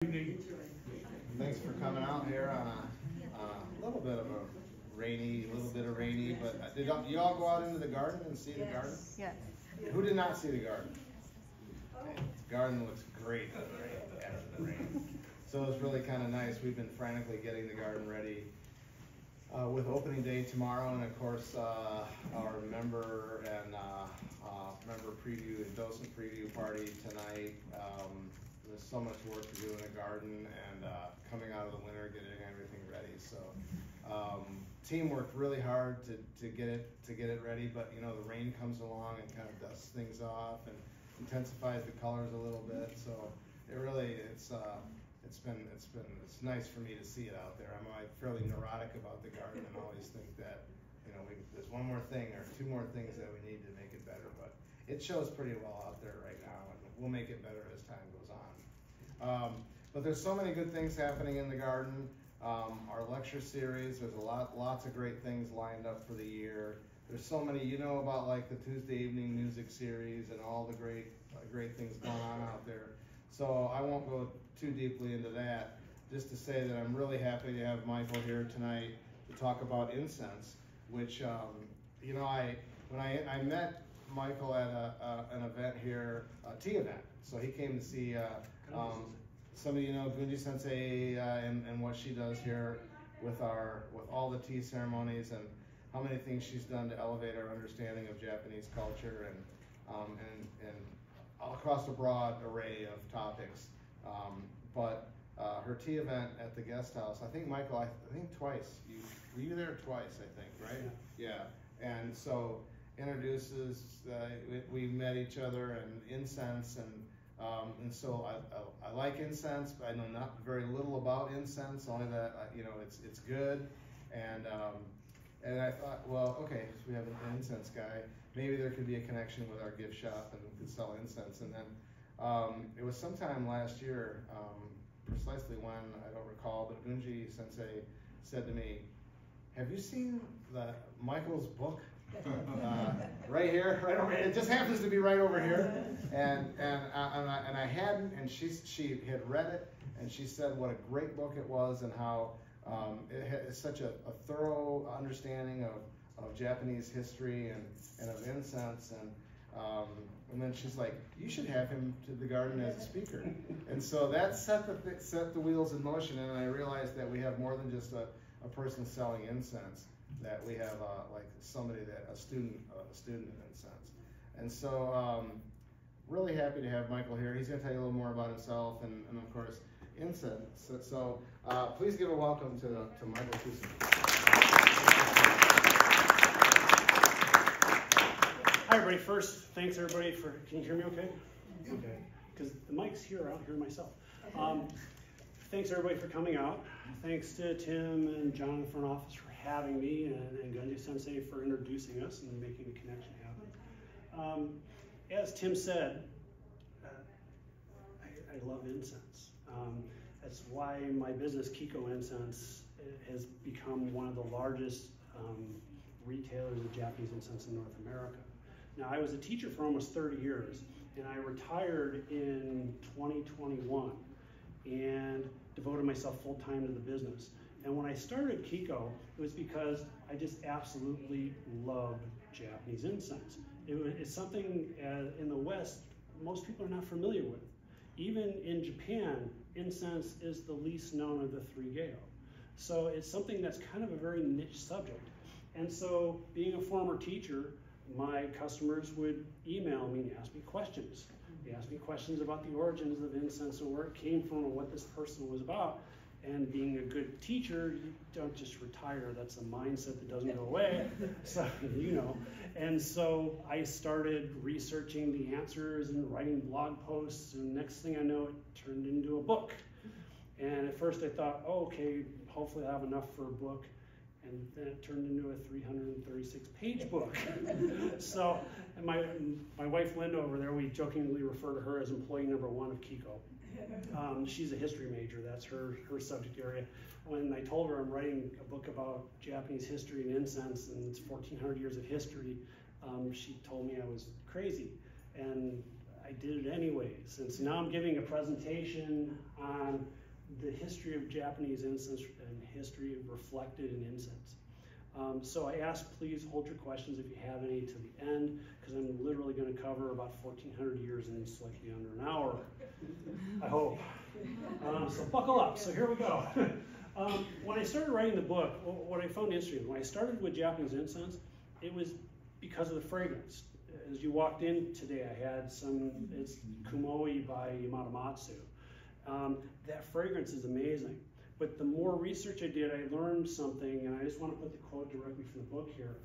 Thanks for coming out here on a little bit of a rainy, but did you all go out into the garden and see the garden? Yes. Who did not see the garden? The garden looks great after the rain. So it's really kind of nice. We've been frantically getting the garden ready with opening day tomorrow, and of course our member preview and docent preview party tonight. There's so much work to do in the garden, and coming out of the winter, getting everything ready. So team worked really hard to get it ready, but you know, the rain comes along and kind of dusts things off and intensifies the colors a little bit. So it's nice for me to see it out there. I'm fairly neurotic about the garden and always think that, you know, there's one more thing or two more things that we need to make it better, but it shows pretty well out there right now, and we'll make it better as time goes on. But there's so many good things happening in the garden. Our lecture series, there's lots of great things lined up for the year. There's so many, you know, about like the Tuesday evening music series and all the great things going on out there. So I won't go too deeply into that, just to say that I'm really happy to have Michael here tonight to talk about incense, which, you know, when I met Michael at an event here, a tea event. So he came to see, some of you know Gunji Sensei and what she does here with all the tea ceremonies and how many things she's done to elevate our understanding of Japanese culture and across a broad array of topics. But her tea event at the guest house, I think Michael, I think twice. Were you there twice? I think, right? Yeah. And so introduces, we met each other, and incense, and so I like incense, but I know not very little about incense, only that you know it's good, and I thought, well, okay, so we have an incense guy, maybe there could be a connection with our gift shop and we could sell incense. And then it was sometime last year, precisely when, I don't recall, but Gunji Sensei said to me, have you seen Michael's book? Right here, right over here. It just happens to be right over here, and I hadn't, and she had read it, and she said what a great book it was, and how it had such a thorough understanding of Japanese history and of incense, and then she's like, you should have him to the garden as a speaker. And so that set the wheels in motion, and I realized that we have more than just a person selling incense, that we have like somebody a student in incense. And so really happy to have Michael here. He's going to tell you a little more about himself and of course incense. So please give a welcome to Michael Cousineau. Hi everybody. First, thanks everybody for, can you hear me okay? Okay, because the mic's here, I don't hear myself. Thanks everybody for coming out. Thanks to Tim and John in the front office for having me, and Gunji Sensei for introducing us and making the connection happen. As Tim said, I love incense. That's why my business, Kikoh Incense, has become one of the largest retailers of Japanese incense in North America. Now, I was a teacher for almost 30 years, and I retired in 2021 and devoted myself full-time to the business. And when I started Kikoh, it was because I just absolutely loved Japanese incense. It's something in the West most people are not familiar with. Even in Japan, incense is the least known of the three geyo. So it's something that's kind of a very niche subject. And so being a former teacher, my customers would email me and ask me questions. They asked me questions about the origins of incense and where it came from and what this person was about. And being a good teacher, you don't just retire. That's a mindset that doesn't go away. So, you know. And so I started researching the answers and writing blog posts, and next thing I know, it turned into a book. And at first I thought, oh, okay, hopefully I'll have enough for a book. And then it turned into a 336-page book. So, and my wife Linda over there, we jokingly refer to her as employee number 1 of Kikoh. She's a history major, that's her subject area. When I told her I'm writing a book about Japanese history and incense, and it's 1,400 years of history, she told me I was crazy. And I I did it anyways. And so now I'm giving a presentation on the history of Japanese incense and history reflected in incense. So I ask, please hold your questions if you have any to the end, because I'm literally going to cover about 1,400 years in slightly under an hour, I hope. So buckle up. So here we go. When I started writing the book, what I found interesting, when I started with Japanese incense, it was because of the fragrance. As you walked in today, I had some, it's Kumoi by Yamamatsu. That fragrance is amazing. But the more research I did, I learned something, and I just want to put the quote directly from the book here.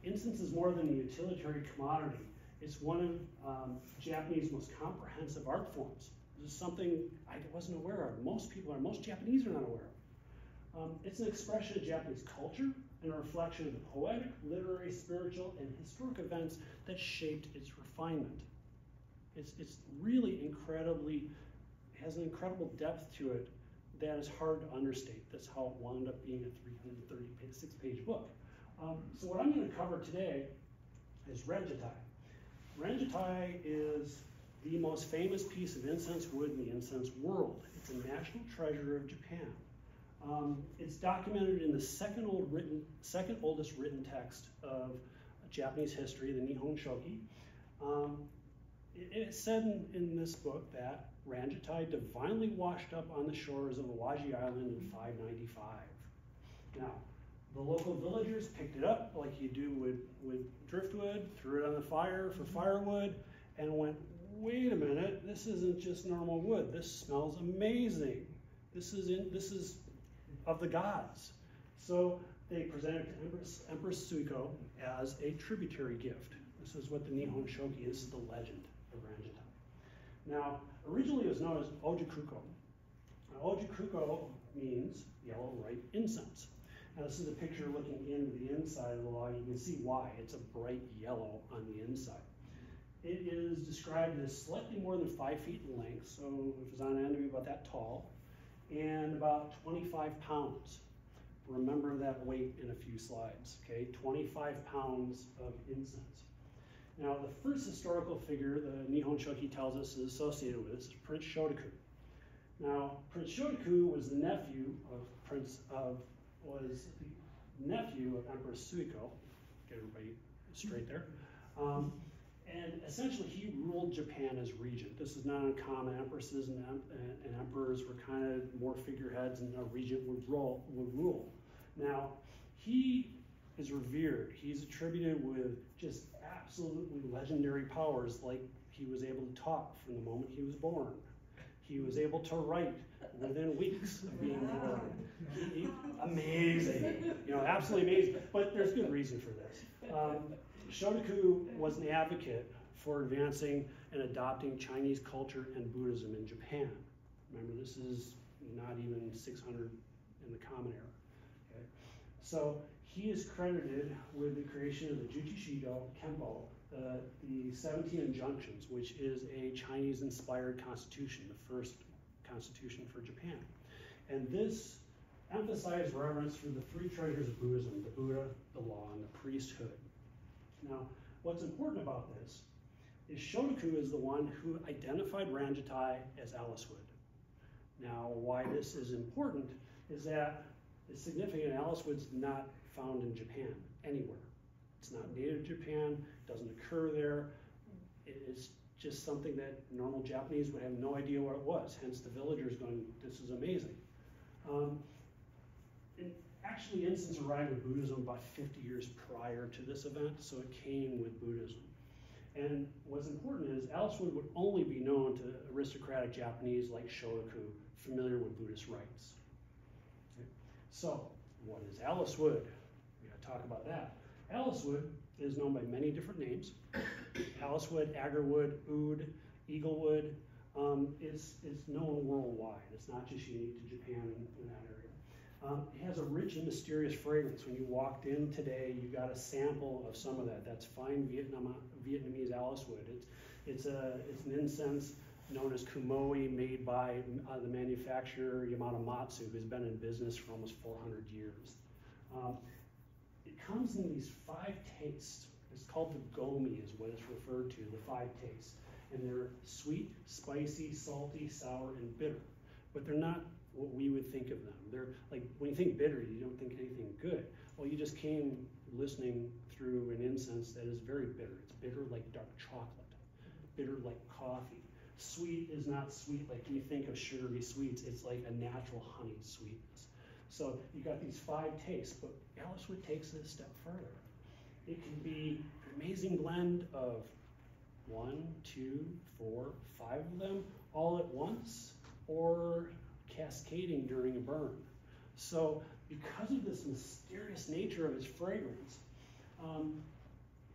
Incense is more than a utilitarian commodity. It's one of Japanese most comprehensive art forms. This is something I wasn't aware of. Most Japanese are not aware of. It's an expression of Japanese culture and a reflection of the poetic, literary, spiritual, and historic events that shaped its refinement. It's really incredibly, it has an incredible depth to it that is hard to understate. That's how it wound up being a 336-page book. So what I'm going to cover today is Ranjatai. Ranjatai is the most famous piece of incense wood in the incense world. It's a national treasure of Japan. It's documented in the second oldest written text of Japanese history, the Nihon Shoki. It's said in this book that Ranjatai divinely washed up on the shores of Awaji Island in 595. Now, the local villagers picked it up like you do with driftwood, threw it on the fire for firewood, and went, wait a minute, this isn't just normal wood. This smells amazing. This is of the gods. So they presented it to Empress Suiko as a tributary gift. This is what the Nihon Shoki is, the legend of Ranjatai. Now, originally it was known as Ojukuko. Now, Ojukuko means yellow ripe incense. Now, this is a picture looking into the inside of the log. You can see why. It's a bright yellow on the inside. It is described as slightly more than 5 feet in length, so if it was on end, it would be about that tall, and about 25 pounds. Remember that weight in a few slides, okay? 25 pounds of incense. Now, the first historical figure the Nihon Shoki tells us is associated with this is Prince Shotoku. Now, Prince Shotoku was the nephew of Empress Suiko. Get everybody straight there. And essentially, he ruled Japan as regent. This is not uncommon. Empresses and emperors were kind of more figureheads, and a regent would rule. Now, he is revered. He's attributed with just absolutely legendary powers, like he was able to talk from the moment he was born. He was able to write within weeks of being born. Amazing, absolutely amazing. But there's good reason for this. Shotoku was an advocate for advancing and adopting Chinese culture and Buddhism in Japan. Remember, this is not even 600 in the Common Era. Okay? So he is credited with the creation of the Jujishido Kempo, the 17 Injunctions, which is a Chinese-inspired constitution, the first constitution for Japan. And this emphasized reverence for the three treasures of Buddhism, the Buddha, the law, and the priesthood. Now, what's important about this is Shotoku is the one who identified Ranjatai as Alicewood. Now, why this is important is that it's significant. Alicewood's not found in Japan anywhere. It's not native to Japan, doesn't occur there. It's just something that normal Japanese would have no idea what it was, hence the villagers going, this is amazing. Actually, incense arrived with Buddhism about 50 years prior to this event, so it came with Buddhism. And what's important is Alicewood would only be known to aristocratic Japanese like Shotoku, familiar with Buddhist rites. Okay. So, what is Alicewood? We gotta talk about that. Alicewood is known by many different names. Alicewood, agarwood, oud, eaglewood. It's known worldwide. It's not just unique to Japan in that area. It has a rich and mysterious fragrance. When you walked in today, you got a sample of some of that. That's fine Vietnamese Alicewood. It's an incense known as Kumoi, made by the manufacturer Yamamatsu, who's been in business for almost 400 years. It comes in these 5 tastes. It's called the gomi, is what it's referred to, the 5 tastes. And they're sweet, spicy, salty, sour, and bitter. But they're not what we would think of them. They're like, when you think bitter, you don't think anything good. Well, you just came listening through an incense that is very bitter. It's bitter like dark chocolate, bitter like coffee. Sweet is not sweet like you think of sugary sweets. It's like a natural honey sweetness. So you got these 5 tastes, but Alicewood takes it a step further. It can be an amazing blend of 1, 2, 4, 5 of them all at once, or cascading during a burn. So because of this mysterious nature of its fragrance,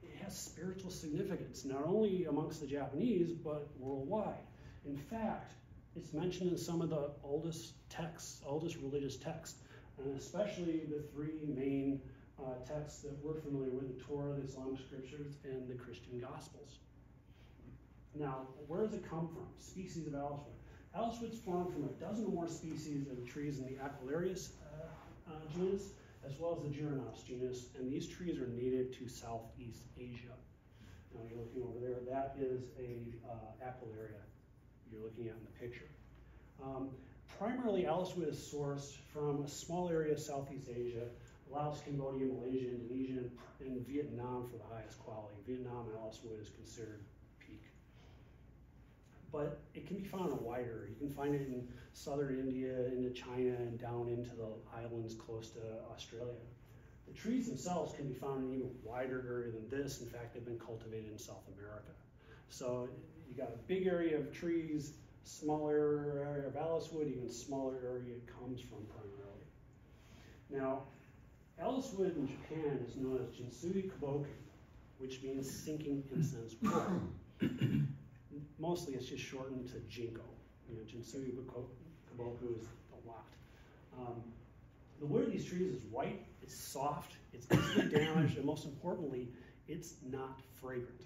it has spiritual significance, not only amongst the Japanese, but worldwide. In fact, it's mentioned in some of the oldest texts, oldest religious texts, and especially the 3 main texts that we're familiar with, the Torah, the Islamic scriptures, and the Christian Gospels. Now, where does it come from? Species of Alicewood. Alicewood's formed from a dozen or more species of trees in the Aquilarius genus, as well as the Gyronops genus, and these trees are native to Southeast Asia. Now you're looking over there, that is a Aquilaria you're looking at in the picture. Primarily, Alicewood is sourced from a small area of Southeast Asia, Laos, Cambodia, Malaysia, Indonesia, and Vietnam for the highest quality. Vietnam Alicewood is considered peak. But it can be found in a wide area. You can find it in southern India, into China, and down into the islands close to Australia. The trees themselves can be found in an even wider area than this. In fact, they've been cultivated in South America. So you got a big area of trees, smaller area of Alicewood, even smaller area it comes from primarily. Now, Alicewood in Japan is known as Jinsui Kaboku, which means sinking incense wood. Mostly it's just shortened to Jinko. You know, Jinsui Kaboku is a lot. The wood of these trees is white, it's soft, it's easily damaged, and most importantly, it's not fragrant.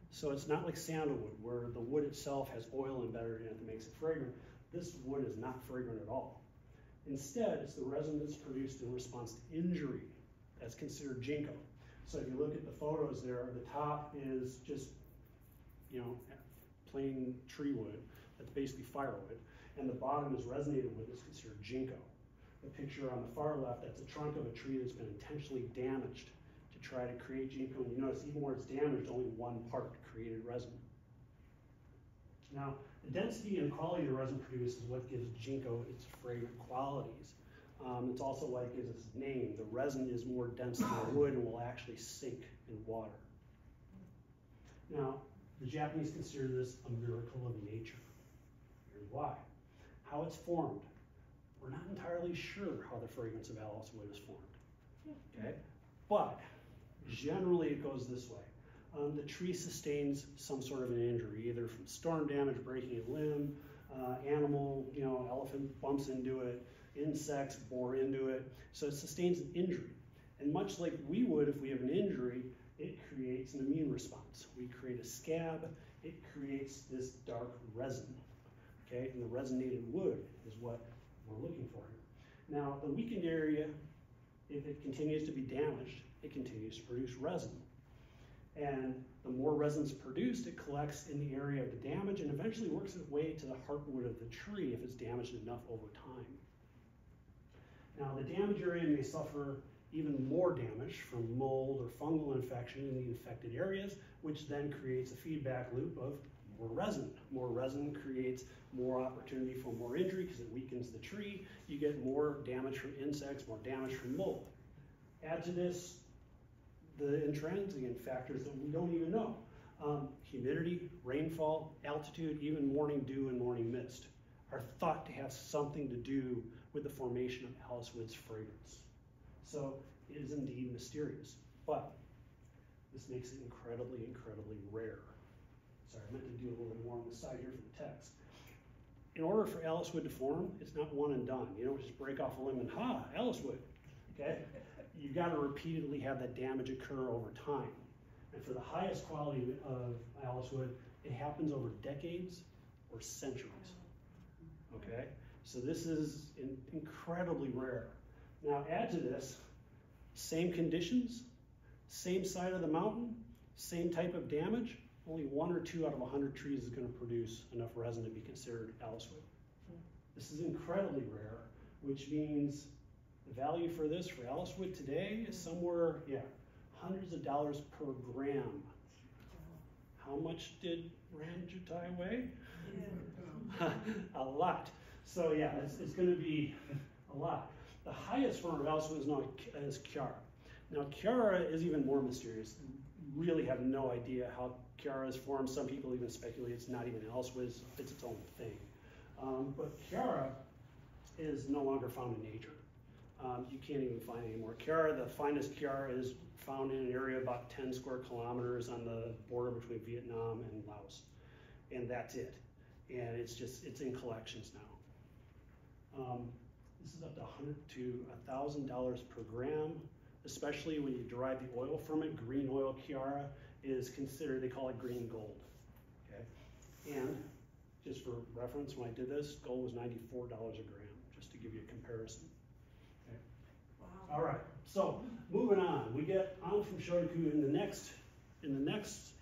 So it's not like sandalwood, where the wood itself has oil embedded in it that makes it fragrant. This wood is not fragrant at all. Instead, it's the resin that's produced in response to injury that's considered Jinko. So if you look at the photos there, the top is just, you know, plain tree wood, that's basically firewood, and the bottom is resonated wood that's considered Jinko. The picture on the far left, that's a trunk of a tree that's been intentionally damaged to try to create Jinko. And you notice even where it's damaged, only one part created resin. Now, the density and quality of the resin produced is what gives Jinko its fragrant qualities. It's also what it gives its name. The resin is more dense than the wood and will actually sink in water. Now, the Japanese consider this a miracle of nature. Here's why. How it's formed. We're not entirely sure how the fragrance of Alicewood is formed. Okay? But generally it goes this way. The tree sustains some sort of an injury, either from storm damage, breaking a limb, animal, you know, elephant bumps into it, insects bore into it. So it sustains an injury. And much like we would if we have an injury, it creates an immune response. We create a scab, it creates this dark resin. Okay, and the resinated wood is what we're looking for here. Now, the weakened area, if it continues to be damaged, it continues to produce resin. And the more resin's produced, it collects in the area of the damage and eventually works its way to the heartwood of the tree if it's damaged enough over time. Now, the damaged area may suffer even more damage from mold or fungal infection in the infected areas, which then creates a feedback loop of more resin. More resin creates more opportunity for more injury because it weakens the tree. You get more damage from insects, more damage from mold. Add to this the intransigent factors that we don't even know. Humidity, rainfall, altitude, even morning dew and morning mist are thought to have something to do with the formation of Alicewood's fragrance. So it is indeed mysterious, but this makes it incredibly, incredibly rare. Sorry, I meant to do a little more on the side here for the text. In order for Alicewood to form, it's not one and done. You don't just break off a limb and Alicewood, okay? You've got to repeatedly have that damage occur over time. And for the highest quality of Alicewood, it happens over decades or centuries, okay? So this is incredibly rare. Now add to this, same conditions, same side of the mountain, same type of damage, only 1 or 2 out of 100 trees is going to produce enough resin to be considered Alice wood. This is incredibly rare, which means the value for this, for Alice wood today, is somewhere, hundreds of dollars per gram. How much did Ranjatai weigh? A lot. So yeah, it's going to be a lot. The highest form of Alice wood is known as Chiara. Now Chiara is even more mysterious. Really have no idea how Chiara is formed. Some people even speculate it's not even Alice wood, it's its own thing. But Chiara is no longer found in nature. You can't even find it anymore. Chiara, the finest Chiara, is found in an area about 10 square kilometers on the border between Vietnam and Laos. And that's it. And it's in collections now. This is up to $100 to $1,000 per gram, especially when you derive the oil from it. Green oil Chiara is considered, they call it green gold. Okay? And just for reference, when I did this, gold was $94 a gram, just to give you a comparison. Okay. Wow. All right, so moving on, we get on from Shotoku in the next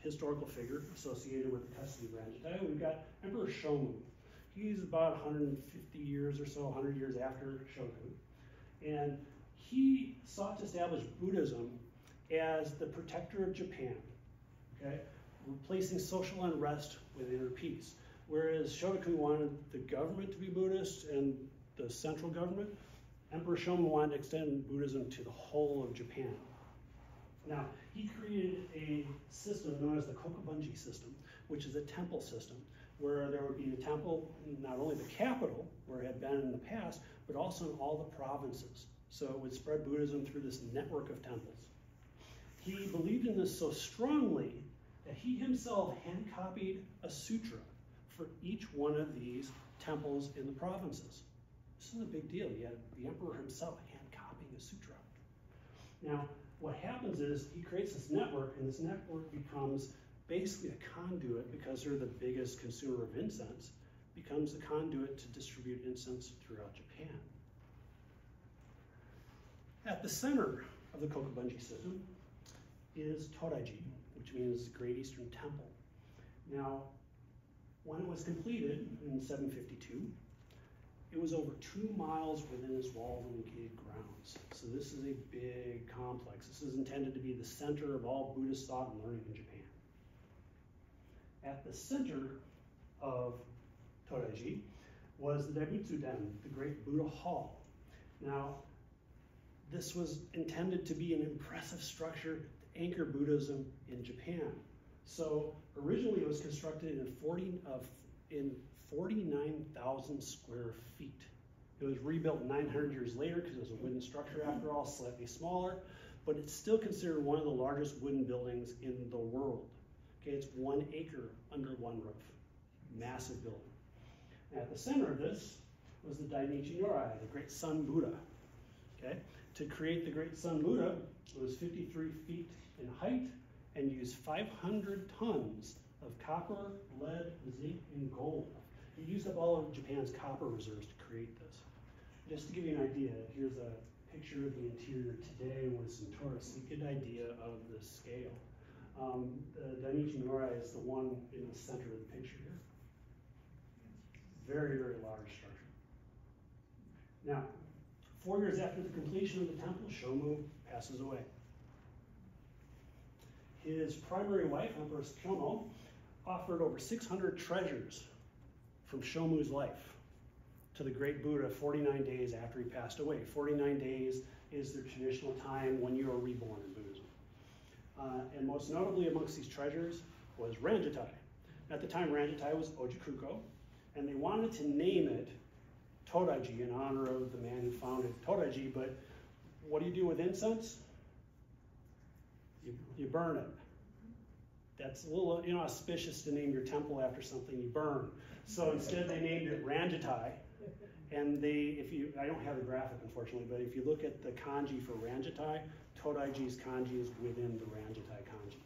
historical figure associated with the custody of Ranjatai. We've got Emperor Shomu. He's about 150 years or so, 100 years after Shotoku, and he sought to establish Buddhism as the protector of Japan. Okay, replacing social unrest with inner peace. Whereas Shotoku wanted the government to be Buddhist and the central government, Emperor Shomu wanted to extend Buddhism to the whole of Japan. Now, he created a system known as the Kokubunji system, which is a temple system, where there would be a temple in not only the capital, where it had been in the past, but also in all the provinces. So it would spread Buddhism through this network of temples. He believed in this so strongly that he himself hand-copied a sutra for each one of these temples in the provinces. This is a big deal. You had the emperor himself hand-copying a sutra. Now, what happens is he creates this network, and this network becomes basically a conduit, because they're the biggest consumer of incense, becomes a conduit to distribute incense throughout Japan. At the center of the Kokubunji system is Todaiji, which means Great Eastern Temple. Now, when it was completed in 752, it was over 2 miles within its walls and gated grounds. So this is a big complex. This is intended to be the center of all Buddhist thought and learning in Japan. At the center of Todaiji was the Daibutsu-den, the great Buddha Hall. Now, this was intended to be an impressive structure to anchor Buddhism in Japan. So originally it was constructed in 49,000 square feet. It was rebuilt 900 years later because it was a wooden structure after all, slightly smaller, but it's still considered one of the largest wooden buildings in the world. Okay, it's 1 acre under one roof. Massive building. And at the center of this was the Dainichi Nyorai, the great Sun Buddha. Okay, to create the great Sun Buddha, it was 53 feet in height and used 500 tons of copper, lead, zinc, and gold. It used up all of Japan's copper reserves to create this. Just to give you an idea, here's a picture of the interior today with some tourists, so you get an idea of the scale. The Dainichi Nyorai is the one in the center of the picture here. Very, very large structure. Now, 4 years after the completion of the temple, Shomu passes away. His primary wife, Empress Cousineau, offered over 600 treasures from Shomu's life to the great Buddha 49 days after he passed away. 49 days is the traditional time when you are reborn in Buddhism. And most notably amongst these treasures was Ranjatai. At the time, Ranjatai was Ojikuko, and they wanted to name it Todaiji in honor of the man who founded Todaiji, but what do you do with incense? You burn it. That's a little inauspicious to name your temple after something you burn. So instead they named it Ranjatai. And I don't have the graphic unfortunately, but if you look at the kanji for Ranjatai, Todaiji's kanji is within the Ranjatai kanji.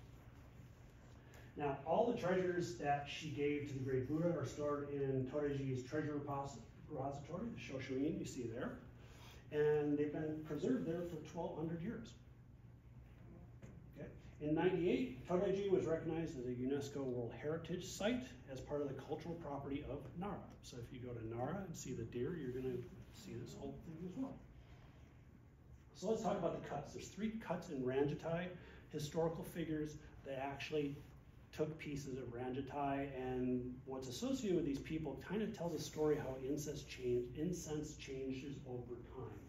Now, all the treasures that she gave to the great Buddha are stored in Todaiji's treasure repository, the Shoshuin you see there. And they've been preserved there for 1,200 years. Okay? In '98, Todaiji was recognized as a UNESCO World Heritage Site as part of the cultural property of Nara. So if you go to Nara and see the deer, you're going to see this whole thing as well. So let's talk about the cuts. There's 3 cuts in Ranjatai, historical figures that actually took pieces of Ranjatai, and what's associated with these people kind of tells a story how incense changes over time.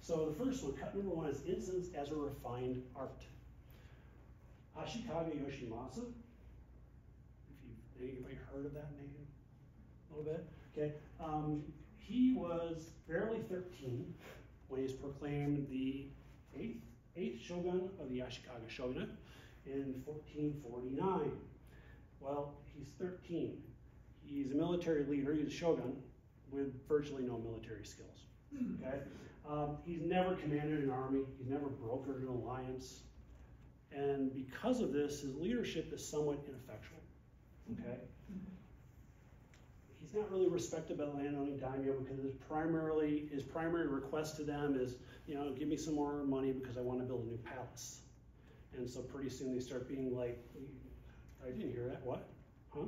So the first one, cut number 1, is incense as a refined art. Ashikaga Yoshimasa, if anybody heard of that name a little bit? Okay, he was barely 13 when he was proclaimed the 8th shogun of the Ashikaga shogunate in 1449. Well, he's 13. He's a military leader, he's a shogun with virtually no military skills. Okay, he's never commanded an army, he's never brokered an alliance. And because of this, his leadership is somewhat ineffectual, okay? He's not really respected by the landowning daimyo because his primary request to them is, you know, give me some more money because I want to build a new palace. And so pretty soon they start being like, I didn't hear that, what? Huh?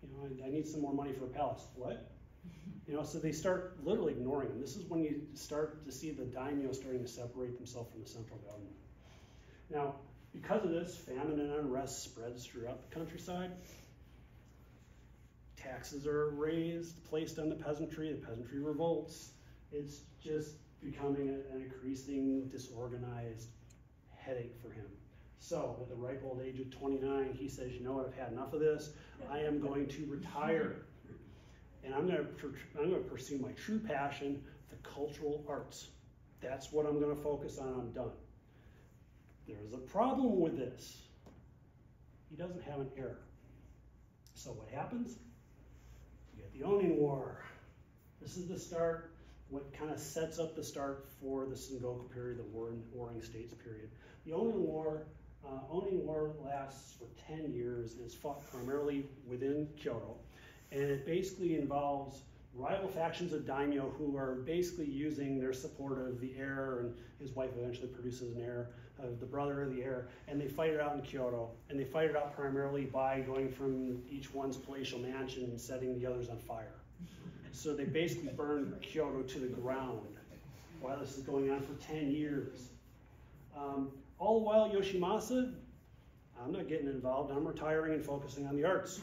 You know, I need some more money for a palace. What? You know, so they start literally ignoring him. This is when you start to see the daimyo starting to separate themselves from the central government. Now, because of this, famine and unrest spreads throughout the countryside. Taxes are raised, placed on the peasantry revolts. It's just becoming an increasing disorganized headache for him. So at the ripe old age of 29, he says, you know what, I've had enough of this. I am going to retire. And I'm going to pursue my true passion, the cultural arts. That's what I'm going to focus on. I'm done. There's a problem with this. He doesn't have an heir. So what happens? You get the Onin War. This is the start, what kind of sets up the start for the Sengoku period, the Warring States period. The Onin War lasts for 10 years and is fought primarily within Kyoto. And it basically involves rival factions of daimyo who are basically using their support of the heir, and his wife eventually produces an heir, the brother of the heir, and they fight it out in Kyoto. And they fight it out primarily by going from each one's palatial mansion and setting the others on fire. So they basically burn Kyoto to the ground while this is going on for 10 years. All the while, Yoshimasa, I'm not getting involved. I'm retiring and focusing on the arts.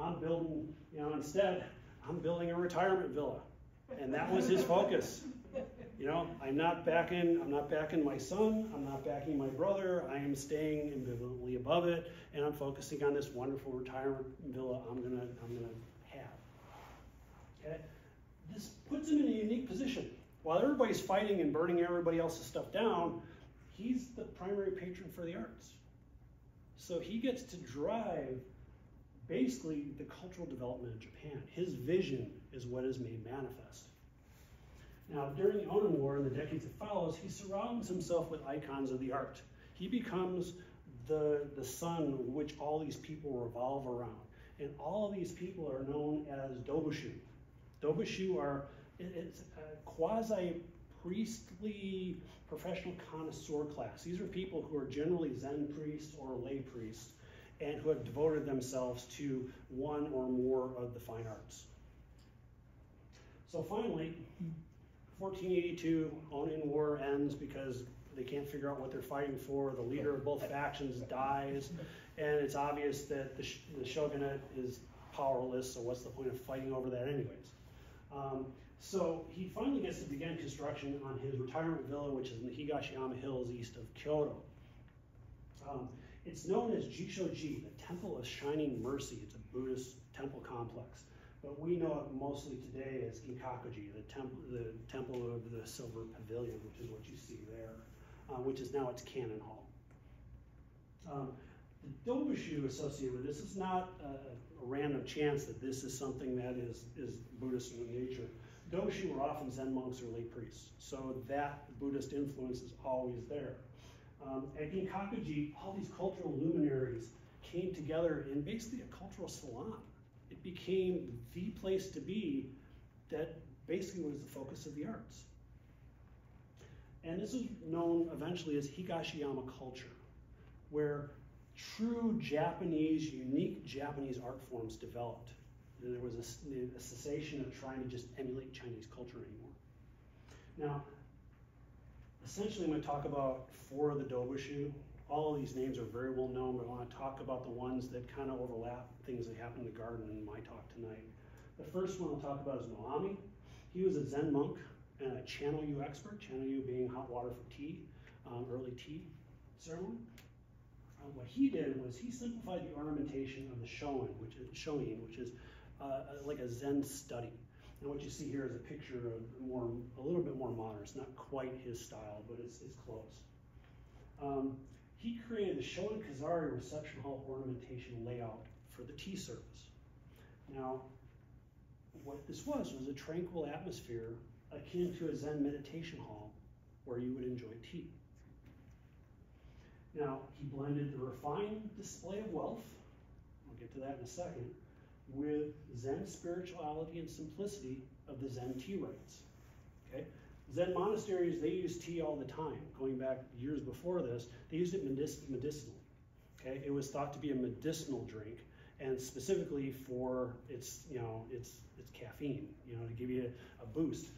I'm building, you know, instead, I'm building a retirement villa. And that was his focus. You know, I'm not backing my son, I'm not backing my brother, I am staying ambivalently above it, and I'm focusing on this wonderful retirement villa I'm gonna have. Okay? This puts him in a unique position. While everybody's fighting and burning everybody else's stuff down, he's the primary patron for the arts. So he gets to drive basically the cultural development of Japan. His vision is what is made manifest. Now, during the Onin War and the decades that follows, he surrounds himself with icons of the art. He becomes the sun which all these people revolve around. And all of these people are known as dobushu. Dobushu it's a quasi-priestly professional connoisseur class. These are people who are generally Zen priests or lay priests and who have devoted themselves to one or more of the fine arts. So finally, 1482, Onin War ends because they can't figure out what they're fighting for. The leader of both factions dies, and it's obvious that the shogunate is powerless, so what's the point of fighting over that anyways? So he finally gets to begin construction on his retirement villa, which is in the Higashiyama Hills east of Kyoto. It's known as Jishoji, the Temple of Shining Mercy. It's a Buddhist temple complex. But we know it mostly today as Inkakuji, the temple of the Silver Pavilion, which is what you see there, which is now its Cannon Hall. The dobushu associated with this is not a random chance that this is something that is Buddhist in nature. Dobushu are often Zen monks or lay priests, so that Buddhist influence is always there. At Inkakuji, all these cultural luminaries came together in basically a cultural salon. It became the place to be that basically was the focus of the arts. And this is known eventually as Higashiyama culture. where true Japanese, unique Japanese art forms developed. And there was a cessation of trying to just emulate Chinese culture anymore. Now, essentially I'm going to talk about 4 of the Dobushu. All of these names are very well known, but I want to talk about the ones that kind of overlap things that happen in the garden in my talk tonight. The first one I'll talk about is Noami. He was a Zen monk and a Channel Yu expert, Channel Yu being hot water for tea, early tea ceremony. What he did was he simplified the ornamentation of the shoin, which is like a Zen study. And what you see here is a picture of a little bit more modern. It's not quite his style, but it's close. He created the Shoin Kazari reception hall ornamentation layout for the tea service. Now, what this was a tranquil atmosphere akin to a Zen meditation hall where you would enjoy tea. Now, he blended the refined display of wealth, I'll get to that in a second, with Zen spirituality and simplicity of the Zen tea rites. Okay? Zen monasteries, they used tea all the time. Going back years before this, they used it medicinally. Okay? It was thought to be a medicinal drink, and specifically for its caffeine, to give you a boost.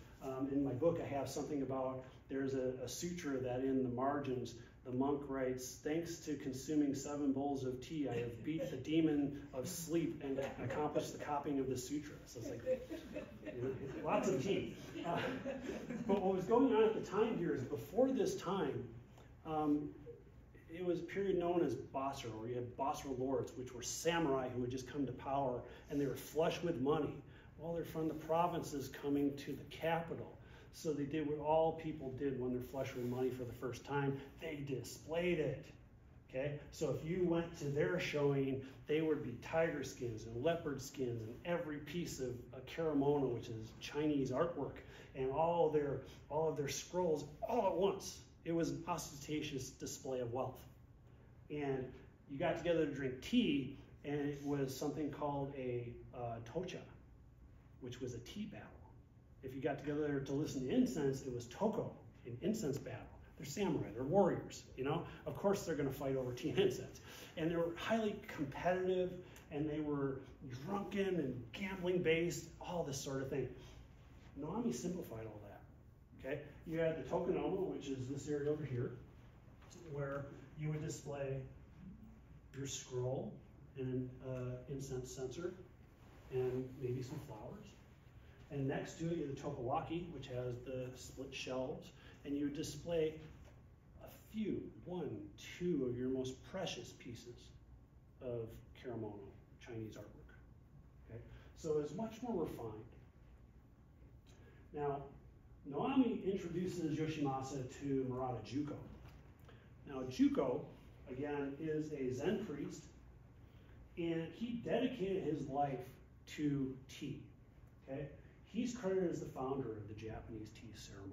In my book, I have something about, there's a sutra that in the margins, the monk writes, "Thanks to consuming 7 bowls of tea, I have beat the demon of sleep and accomplished the copying of the sutra." So it's like, lots of tea. But what was going on at the time here is before this time, it was a period known as Basra, where you had Basra lords, which were samurai who had just come to power, and they were flush with money. Well, they're from the provinces coming to the capital. So they did what all people did when they're flush with money for the first time. They displayed it. Okay? So if you went to their showing, they would be tiger skins and leopard skins and every piece of a karamono, which is Chinese artwork, and all of their scrolls all at once. It was an ostentatious display of wealth. And you got together to drink tea, and it was something called a tocha, which was a tea battle. If you got together to listen to incense, it was toko, an incense battle. They're samurai, they're warriors, Of course they're going to fight over tea and incense. And they were highly competitive, and they were drunken and gambling based, all this sort of thing. Noami simplified all that, okay? You had the tokonoma, which is this area over here, where you would display your scroll and incense censer and maybe some flowers. And next to it, you have the tokawaki, which has the split shelves, and you display a few, 1, 2 of your most precious pieces of karamono, Chinese artwork. Okay? So it's much more refined. Now, Noami introduces Yoshimasa to Murata Juko. Now, Juko, again, is a Zen priest, and he dedicated his life to tea. Okay? He's credited as the founder of the Japanese tea ceremony.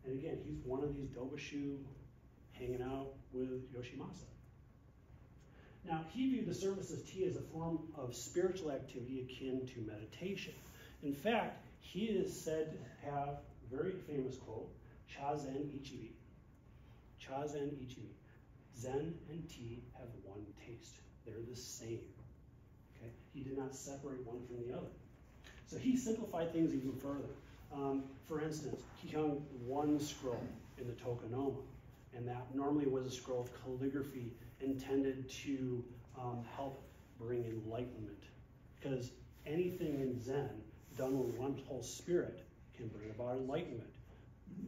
And again, he's one of these Dobushu hanging out with Yoshimasa. Now, he viewed the service of tea as a form of spiritual activity akin to meditation. In fact, he is said to have a very famous quote, Chazen Ichibi. Chazen Ichibi. Zen and tea have one taste. They're the same. Okay? He did not separate one from the other. So he simplified things even further. For instance, he hung one scroll in the tokonoma, and that normally was a scroll of calligraphy intended to help bring enlightenment. Because anything in Zen done with one whole spirit can bring about enlightenment.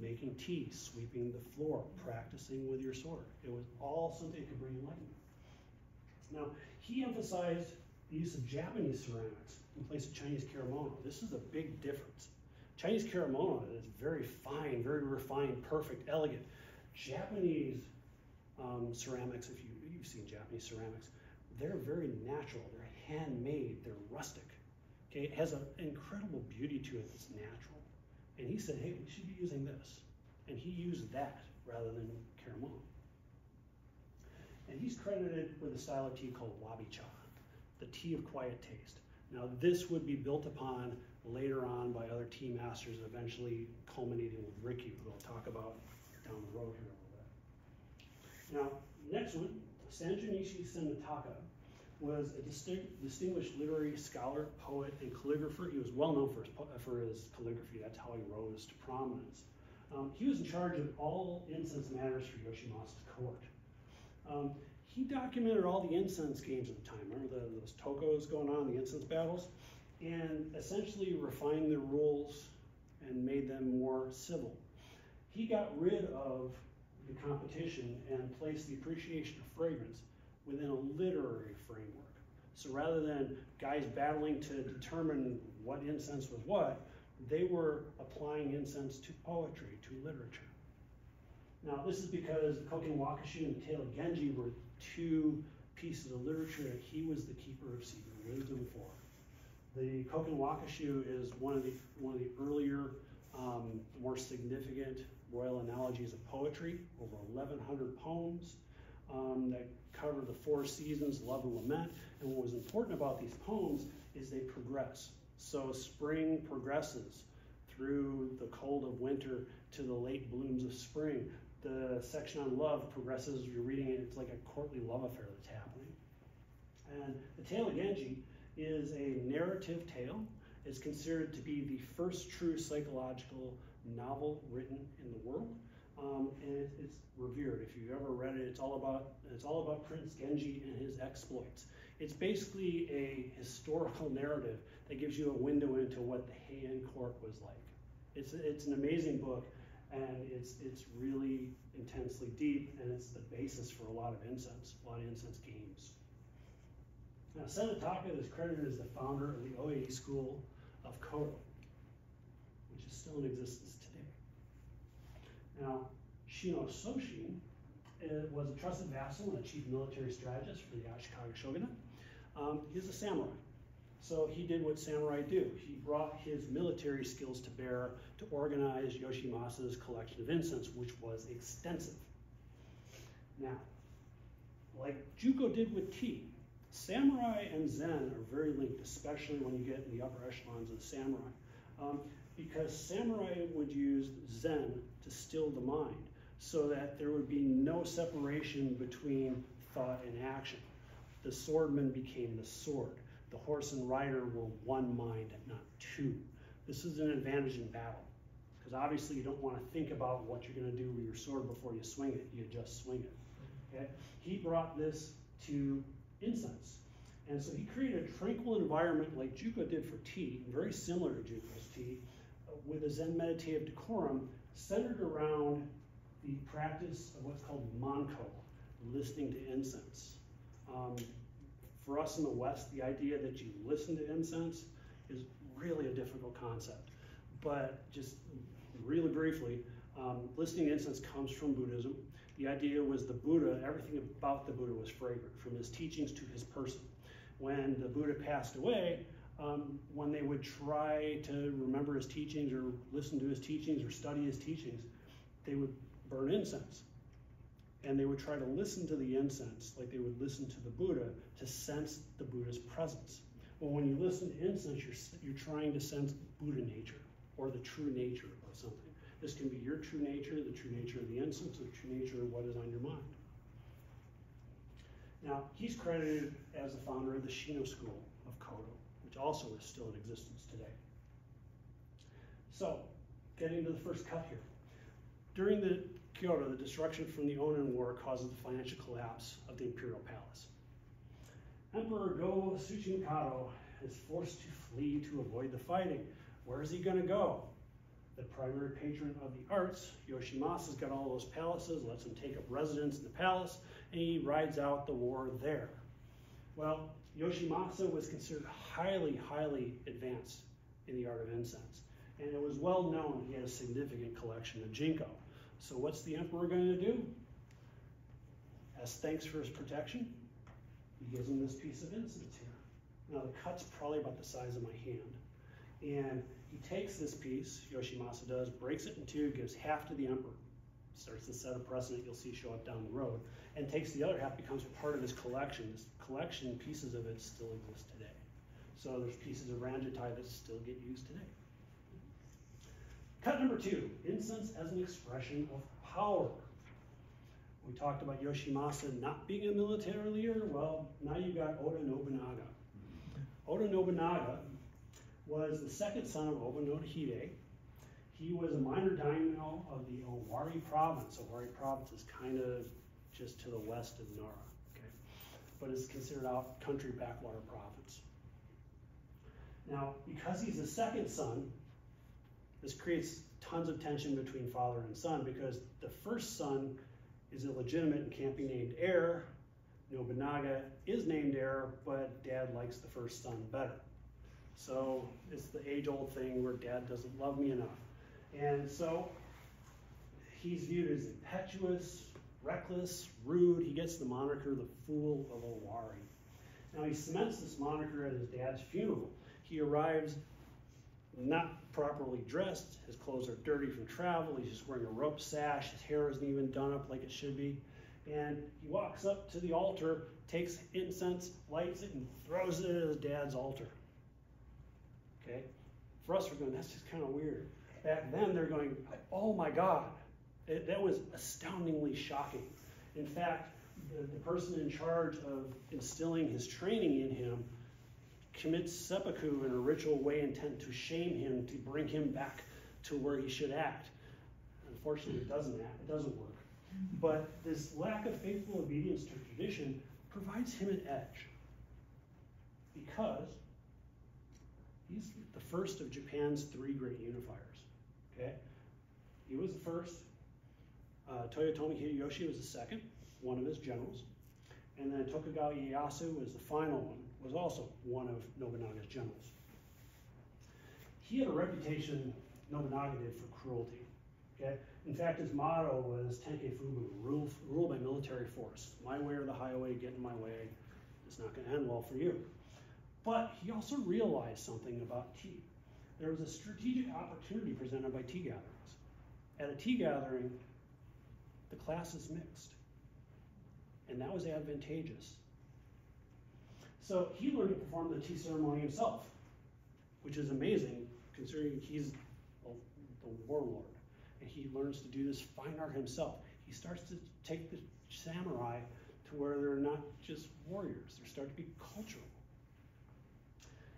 Making tea, sweeping the floor, practicing with your sword. It was all something that could bring enlightenment. Now, he emphasized the use of Japanese ceramics in place of Chinese karamono. This is a big difference. Chinese karamono is very fine, very refined, perfect, elegant. Japanese ceramics, if you've seen Japanese ceramics, they're very natural, they're handmade, they're rustic. Okay? It has an incredible beauty to it that's natural. And he said, hey, we should be using this. And he used that rather than karamono. And he's credited with a style of tea called wabi-cha, the tea of quiet taste. Now, this would be built upon later on by other tea masters, eventually culminating with Rikyu, who I'll talk about down the road here a little Now, next one, Sanjunichi Senataka was a distinguished literary scholar, poet, and calligrapher. He was well known for his calligraphy. That's how he rose to prominence. He was in charge of all incense matters for Yoshimasa's court. He documented all the incense games at the time. Remember those tokos going on, the incense battles? And essentially refined the rules and made them more civil. He got rid of the competition and placed the appreciation of fragrance within a literary framework. So rather than guys battling to determine what incense was what, they were applying incense to poetry, to literature. Now, this is because the Koken Wakashu and the Tale of Genji were two pieces of literature that he was the keeper of secret wisdom for. The Koken Wakashu is one of the earlier, more significant royal analogies of poetry, over 1,100 poems that cover the 4 seasons, love and lament. And what was important about these poems is they progress. So spring progresses through the cold of winter to the late blooms of spring. The section on love progresses, you're reading it, it's like a courtly love affair that's happening. And the Tale of Genji is a narrative tale. It's considered to be the first true psychological novel written in the world. And it's revered. If you've ever read it, it's all about Prince Genji and his exploits. It's basically a historical narrative that gives you a window into what the Heian court was like. It's an amazing book, and it's really intensely deep, and it's the basis for a lot of incense games. Now, Senataka is credited as the founder of the Oei school of Kodo, which is still in existence today. Now, Shino Soshi was a trusted vassal and a chief military strategist for the Ashikaga shogunate. He's a samurai. So he did what samurai do. He brought his military skills to bear to organize Yoshimasa's collection of incense, which was extensive. Now, like Juko did with tea, samurai and Zen are very linked, especially when you get in the upper echelons of the samurai. Because samurai would use Zen to still the mind so that there would be no separation between thought and action. The swordman became the sword. The horse and rider were one mind, not two. This is an advantage in battle, because obviously you don't want to think about what you're going to do with your sword before you swing it. You just swing it. Okay? He brought this to incense. And so he created a tranquil environment like Juko did for tea, very similar to Juko's tea, with a Zen meditative decorum centered around the practice of what's called manko, listening to incense. For us in the West, the idea that you listen to incense is really a difficult concept. But just really briefly, listening to incense comes from Buddhism. The idea was the Buddha, everything about the Buddha was fragrant, from his teachings to his person. When the Buddha passed away, when they would try to remember his teachings or listen to his teachings or study his teachings, they would burn incense. And they would try to listen to the incense like they would listen to the Buddha to sense the Buddha's presence. Well, when you listen to incense, you're trying to sense Buddha nature or the true nature of something. This can be your true nature, the true nature of the incense, the true nature of what is on your mind. Now, he's credited as the founder of the Shino school of Kodo, which also is still in existence today. So, getting to the first cut here. During the Kyoto, the destruction from the Onin War causes the financial collapse of the imperial palace. Emperor Go Tsuchimikado is forced to flee to avoid the fighting. Where is he going to go? The primary patron of the arts, Yoshimasa's got all those palaces, lets him take up residence in the palace, and he rides out the war there. Well, Yoshimasa was considered highly, highly advanced in the art of incense, and it was well known he had a significant collection of Jinko. So what's the emperor going to do? As thanks for his protection, he gives him this piece of incense here. Now the cut's probably about the size of my hand. And he takes this piece, Yoshimasa does, breaks it in two, gives half to the emperor. Starts to set a precedent you'll see show up down the road. And takes the other half, becomes part of his collection. This collection, pieces of it still exist today. So there's pieces of Ranjatai that still get used today. Cut number 2, incense as an expression of power. We talked about Yoshimasa not being a military leader. Well, now you got Oda Nobunaga. Oda Nobunaga was the second son of Oba no Hide. He was a minor daimyo of the Owari province. Owari province is kind of just to the west of Nara, okay? But it's considered out country backwater province. Now, because he's the second son, this creates tons of tension between father and son, because the first son is illegitimate and can't be named heir. Nobunaga is named heir, but dad likes the first son better. So it's the age-old thing where dad doesn't love me enough. And so he's viewed as impetuous, reckless, rude. He gets the moniker the Fool of Owari. Now he cements this moniker at his dad's funeral. He arrives not properly dressed. His clothes are dirty from travel. He's just wearing a rope sash. His hair isn't even done up like it should be. And he walks up to the altar, takes incense, lights it, and throws it at his dad's altar. Okay? For us, we're going, that's just kind of weird. Back then, they're going, oh my God. That was astoundingly shocking. In fact, the person in charge of instilling his training in him commits seppuku in a ritual way intent to shame him, to bring him back to where he should act. Unfortunately, it doesn't work. But this lack of faithful obedience to tradition provides him an edge, because he's the first of Japan's 3 great unifiers. Okay, he was the first. Toyotomi Hideyoshi was the second, one of his generals, and then Tokugawa Ieyasu was the final one, was also one of Nobunaga's generals. He had a reputation, Nobunaga did, for cruelty. Okay, in fact, his motto was Tenke Fubu, rule by military force. My way or the highway, get in my way. It's not going to end well for you. But he also realized something about tea. There was a strategic opportunity presented by tea gatherings. At a tea gathering, the class is mixed, and that was advantageous. So he learned to perform the tea ceremony himself, which is amazing considering he's the warlord, and he learns to do this fine art himself. He starts to take the samurai to where they're not just warriors, they start to be cultural.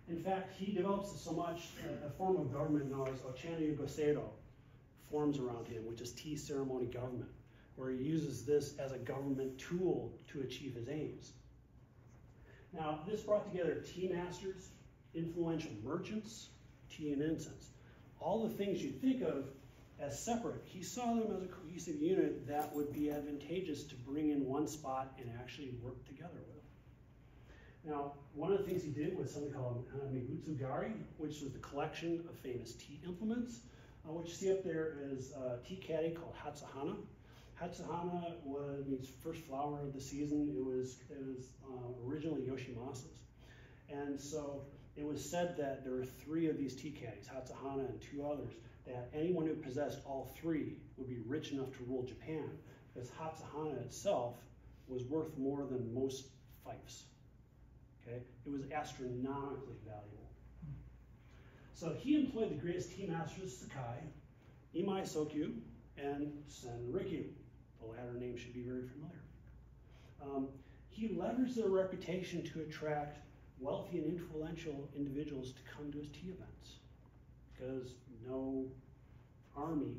In fact, he develops so much a form of government known as Ochanyu Gosedo forms around him, which is tea ceremony government, where he uses this as a government tool to achieve his aims. Now, this brought together tea masters, influential merchants, tea and incense. All the things you'd think of as separate, he saw them as a cohesive unit that would be advantageous to bring in one spot and actually work together with. Now, one of the things he did was something called Migutsugari, which was the collection of famous tea implements. What you see up there is a tea caddy called Hatsuhana. Hatsuhana means first flower of the season. It was originally Yoshimasa's. And so it was said that there were 3 of these tea caddies, Hatsuhana and 2 others, that anyone who possessed all 3 would be rich enough to rule Japan, because Hatsuhana itself was worth more than most fiefs. Okay? It was astronomically valuable. So he employed the greatest tea masters, Sakai, Imai Sokyu, and Senrikyu. The latter name should be very familiar. He leveraged their reputation to attract wealthy and influential individuals to come to his tea events, because no army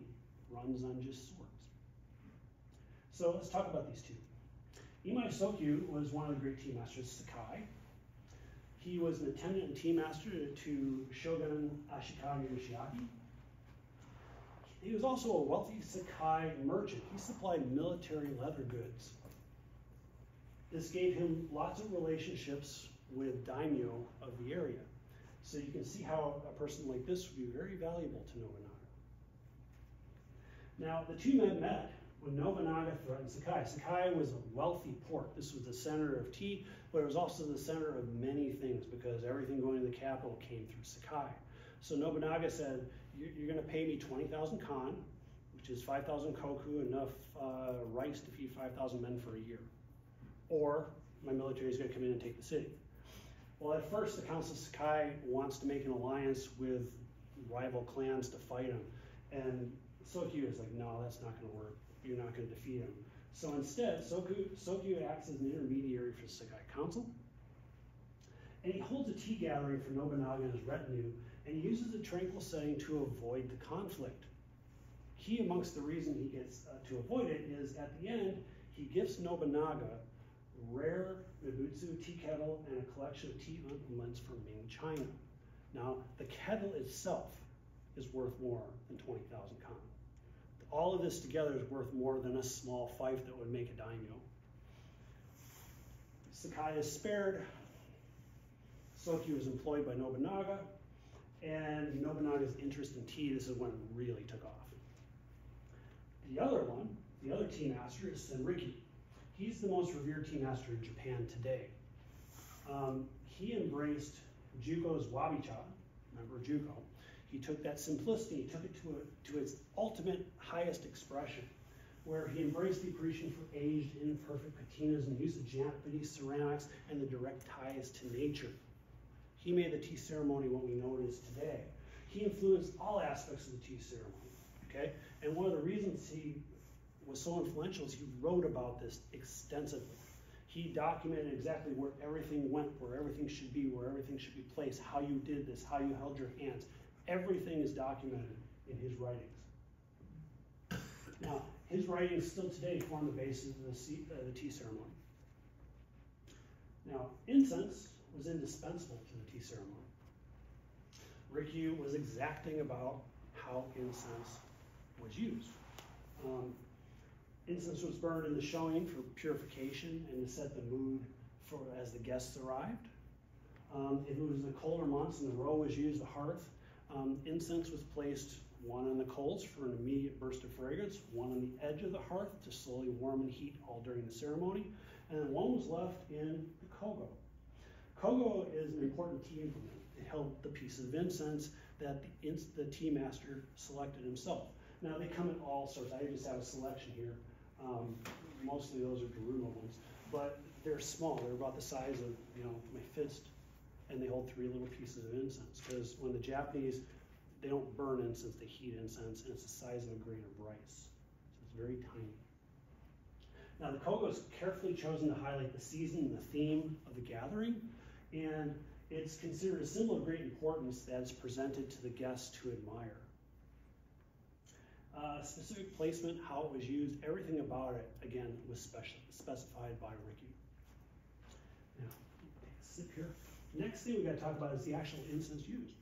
runs on just swords. So let's talk about these 2. Imai Sokyu was one of the great tea masters, Sakai. He was an attendant and tea master to Shogun Ashikaga Yoshimasa. He was also a wealthy Sakai merchant. He supplied military leather goods. This gave him lots of relationships with daimyo of the area. So you can see how a person like this would be very valuable to Nobunaga. Now, the 2 men met when Nobunaga threatened Sakai. Sakai was a wealthy port. This was the center of tea, but it was also the center of many things, because everything going to the capital came through Sakai. So Nobunaga said, you're going to pay me 20,000 kan, which is 5,000 koku, enough rice to feed 5,000 men for a year. Or my military is going to come in and take the city. Well, at first, the Council of Sakai wants to make an alliance with rival clans to fight him. And Sokyu is like, no, that's not going to work. You're not going to defeat him. So instead, Sokyu acts as an intermediary for the Sakai Council, and he holds a tea gathering for Nobunaga and his retinue, and he uses a tranquil setting to avoid the conflict. Key amongst the reason he gets to avoid it is at the end, he gifts Nobunaga rare Nabutsu tea kettle and a collection of tea implements from Ming China. Now, the kettle itself is worth more than 20,000 kan. All of this together is worth more than a small fief that would make a daimyo. Sakai is spared. Sokyu is employed by Nobunaga, and Nobunaga's interest in tea, this is when it really took off. The other one, the other tea master, is Senriki. He's the most revered tea master in Japan today. He embraced Juko's wabi-cha, remember Juko? He took that simplicity, he took it to its ultimate highest expression, where he embraced the appreciation for aged, imperfect patinas and the use of Japanese ceramics and the direct ties to nature. He made the tea ceremony what we know it is today. He influenced all aspects of the tea ceremony, okay? And one of the reasons he was so influential is he wrote about this extensively. He documented exactly where everything went, where everything should be, where everything should be placed, how you did this, how you held your hands. Everything is documented in his writings. Now, his writings still today form the basis of the tea ceremony. Now, incense was indispensable to the tea ceremony. Rikyu was exacting about how incense was used. Incense was burned in the shoin for purification and to set the mood for as the guests arrived. If it was the colder months and the ro was used, the hearth, incense was placed one on the coals for an immediate burst of fragrance, one on the edge of the hearth to slowly warm and heat all during the ceremony, and then one was left in the kogo. Kogo is an important tea implement. It held the pieces of incense that the tea master selected himself. Now they come in all sorts. I just have a selection here. Mostly those are Garuno ones, but they're small. They're about the size of my fist, and they hold 3 little pieces of incense. Because when the Japanese, they don't burn incense, they heat incense, and it's the size of a grain of rice. So it's very tiny. Now the kogo is carefully chosen to highlight the season and the theme of the gathering, and it's considered a symbol of great importance that is presented to the guests to admire. Specific placement, how it was used, everything about it, again, was specified by Rikyu. Now, take a sip here. Next thing we got to talk about is the actual incense used.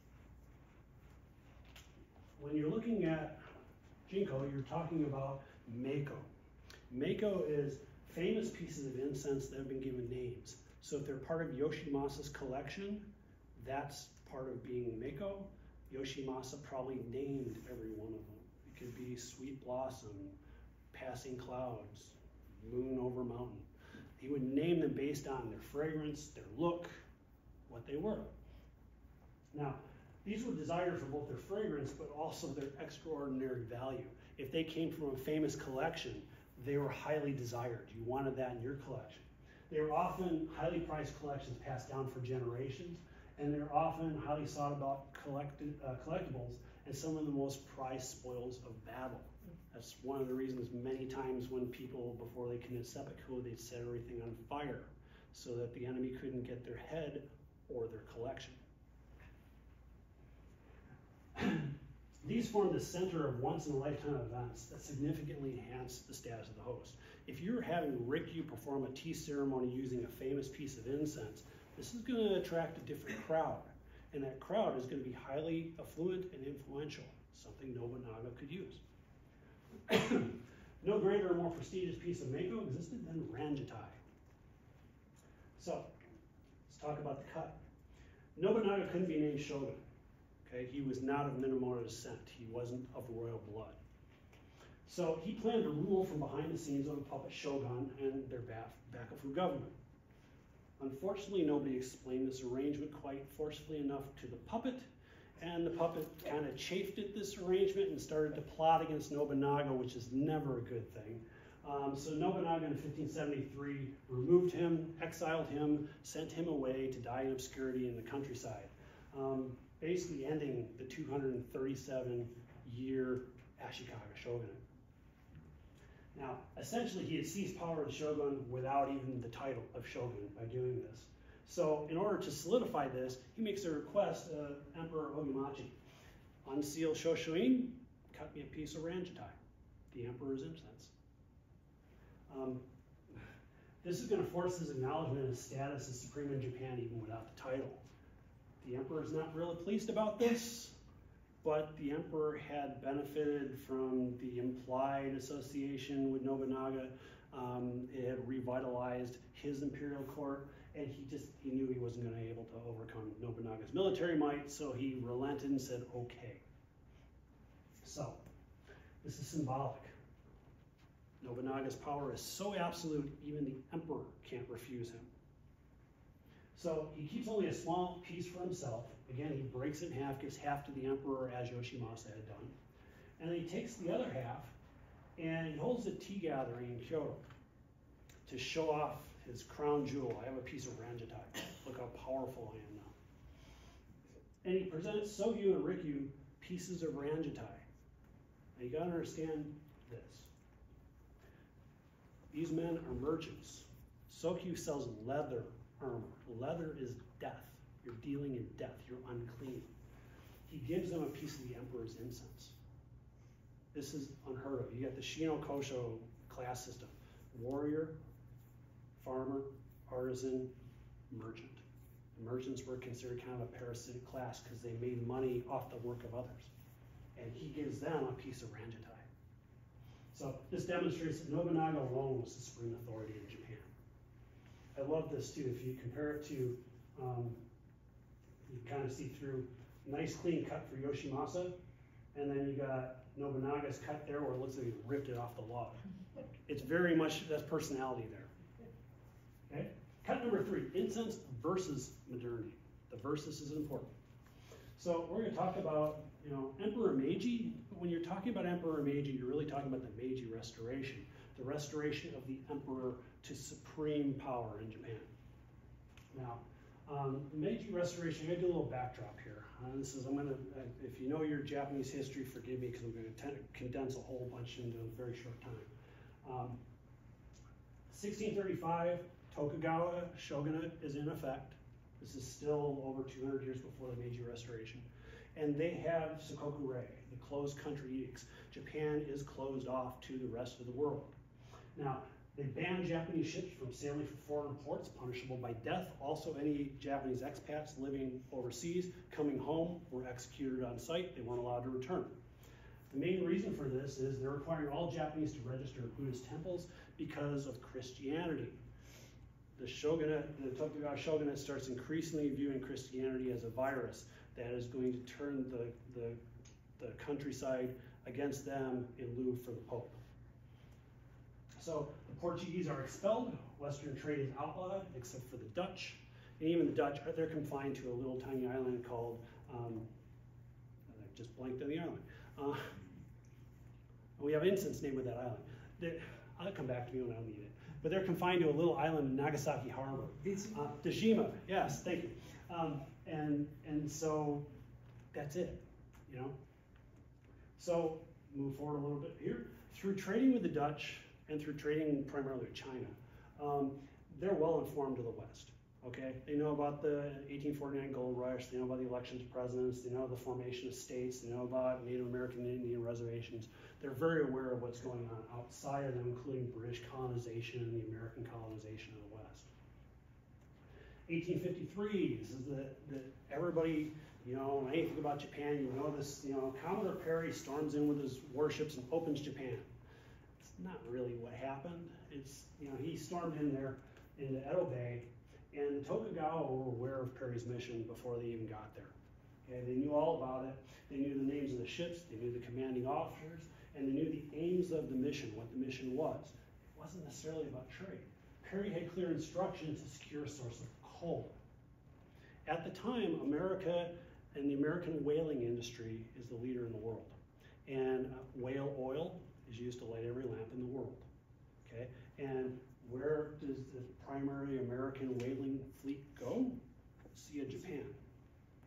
When you're looking at Jinko, you're talking about Meiko. Meiko is famous pieces of incense that have been given names. So if they're part of Yoshimasa's collection, that's part of being Meiko. Yoshimasa probably named every one of them. It could be Sweet Blossom, Passing Clouds, Moon Over Mountain. He would name them based on their fragrance, their look, what they were. Now, these were desired for both their fragrance, but also their extraordinary value. If they came from a famous collection, they were highly desired. You wanted that in your collection. They were often highly priced collections passed down for generations, and they're often highly sought about collectibles and some of the most prized spoils of battle. That's one of the reasons many times when people, before they commit seppuku, they'd set everything on fire so that the enemy couldn't get their head or their collection. These form the center of once-in-a-lifetime events that significantly enhance the status of the host. If you're having Rikyu perform a tea ceremony using a famous piece of incense, this is going to attract a different crowd. And that crowd is going to be highly affluent and influential, something Nobunaga could use. No greater or more prestigious piece of Meiko existed than Ranjatai. So, let's talk about the cut. Nobunaga couldn't be named shogun. Okay? He was not of Minamoto descent. He wasn't of royal blood. So he planned to rule from behind the scenes of a puppet shogun and their Bakufu government. Unfortunately, nobody explained this arrangement quite forcefully enough to the puppet, and the puppet kind of chafed at this arrangement and started to plot against Nobunaga, which is never a good thing. So Nobunaga in 1573 removed him, exiled him, sent him away to die in obscurity in the countryside, basically ending the 237-year Ashikaga shogunate. Now, essentially, he had seized power of the shogun without even the title of shogun by doing this. So, in order to solidify this, he makes a request of Emperor Ogimachi. Unseal Shoshuin, cut me a piece of Ranjatai, the emperor's incense. This is going to force his acknowledgement of his status as supreme in Japan even without the title. The emperor is not really pleased about this, but the emperor had benefited from the implied association with Nobunaga. It had revitalized his imperial court, and he knew he wasn't going to be able to overcome Nobunaga's military might, so he relented and said, okay. So, this is symbolic. Nobunaga's power is so absolute, even the emperor can't refuse him. So he keeps only a small piece for himself. Again, he breaks it in half, gives half to the emperor as Yoshimasa had done. And then he takes the other half and he holds a tea gathering in Kyoto to show off his crown jewel. I have a piece of Ranjatai. Look how powerful I am now. And he presents Sogyu and Rikyu pieces of Ranjatai. Now you gotta understand this. These men are merchants. Sogyu sells leather armor. Leather is death. You're dealing in death. You're unclean. He gives them a piece of the emperor's incense. This is unheard of. You got the Shino Kosho class system. Warrior, farmer, artisan, merchant. The merchants were considered kind of a parasitic class because they made money off the work of others. And he gives them a piece of Ranjatai. So this demonstrates that Nobunaga alone was the supreme authority in Japan. I love this too. If you compare it to, you kind of see through, nice clean cut for Yoshimasa, and then you got Nobunaga's cut there where it looks like he ripped it off the log. It's very much, that's personality there. Okay? Cut number 3, incense versus modernity. The versus is important. So we're going to talk about, Emperor Meiji. When you're talking about Emperor Meiji, you're really talking about the Meiji Restoration, the restoration of the emperor to supreme power in Japan. Now, the Meiji Restoration, I'm going to do a little backdrop here. If you know your Japanese history, forgive me because I'm going to condense a whole bunch into a very short time. 1635, Tokugawa shogunate is in effect. This is still over 200 years before the Meiji Restoration. And they have Sakoku-rei, the closed country edicts. Japan is closed off to the rest of the world. Now, they banned Japanese ships from sailing for foreign ports, punishable by death. Also, any Japanese expats living overseas, coming home, were executed on sight. They weren't allowed to return. The main reason for this is they're requiring all Japanese to register at Buddhist temples because of Christianity. The shogunate, the Tokugawa shogunate, starts increasingly viewing Christianity as a virus that is going to turn the countryside against them in lieu for the Pope. So the Portuguese are expelled, Western trade is outlawed, except for the Dutch. And even the Dutch, they're confined to a little tiny island called, I just blanked on the island. We have incense named with that island. I'll come back to me when I need it. But they're confined to a little island in Nagasaki Harbor. Dejima, yes, thank you. And so that's it, So move forward a little bit here. Through trading with the Dutch and through trading primarily with China, they're well informed to the West. Okay, they know about the 1849 gold rush. They know about the elections of presidents. They know the formation of states. They know about Native American and Indian reservations. They're very aware of what's going on outside of them, including British colonization and the American colonization of the West. 1853, this is the everybody, when you think about Japan, this, Commodore Perry storms in with his warships and opens Japan. It's not really what happened. It's, he stormed in there into Edo Bay, and the Tokugawa were aware of Perry's mission before they even got there. Okay, they knew all about it. They knew the names of the ships, they knew the commanding officers, and they knew the aims of the mission, what the mission was. It wasn't necessarily about trade. Perry had clear instructions to secure a source of coal. At the time, America and the American whaling industry is the leader in the world. And whale oil is used to light every lamp in the world. Okay? And where does the primary American whaling fleet go? Sea of Japan,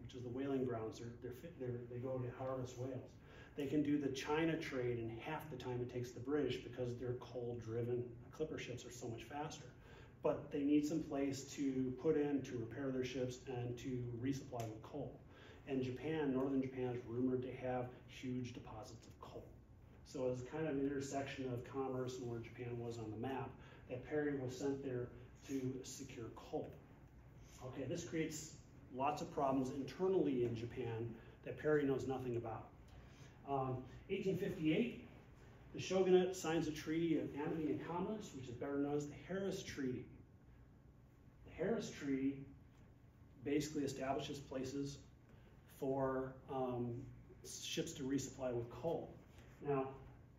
which is the whaling grounds. They go to harvest whales. They can do the China trade in half the time it takes the British because their coal-driven clipper ships are so much faster. But they need some place to put in to repair their ships and to resupply with coal. And Japan, northern Japan, is rumored to have huge deposits of coal. So as kind of an intersection of commerce and where Japan was on the map, that Perry was sent there to secure coal. Okay, this creates lots of problems internally in Japan that Perry knows nothing about. 1858, the shogunate signs a treaty of amity and commerce, which is better known as the Harris Treaty. The Harris Treaty basically establishes places for ships to resupply with coal. Now,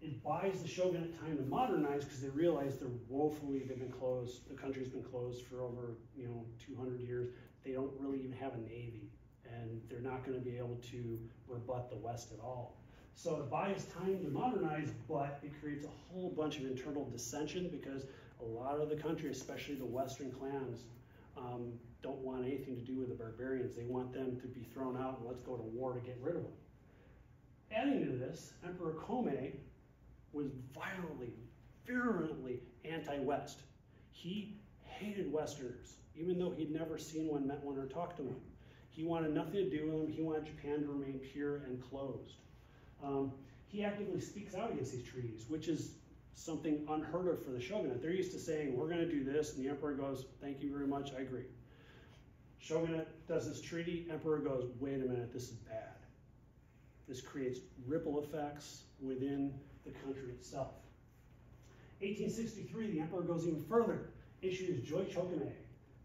it buys the shogunate time to modernize because they realize they've been closed, the country's been closed for over 200 years. They don't really even have a navy, and they're not going to be able to rebut the West at all. So it buys time to modernize, but it creates a whole bunch of internal dissension because a lot of the country, especially the Western clans, don't want anything to do with the barbarians. They want them to be thrown out and let's go to war to get rid of them. Adding to this, Emperor Meiji was violently, virulently anti-West. He hated Westerners, even though he'd never seen one, met one, or talked to one. He wanted nothing to do with them. He wanted Japan to remain pure and closed. He actively speaks out against these treaties, which is something unheard of for the shogunate. They're used to saying, we're going to do this, and the emperor goes, thank you very much, I agree. Shogunate does this treaty, emperor goes, wait a minute, this is bad. This creates ripple effects within the country itself. 1863, the emperor goes even further, issues Joichokune,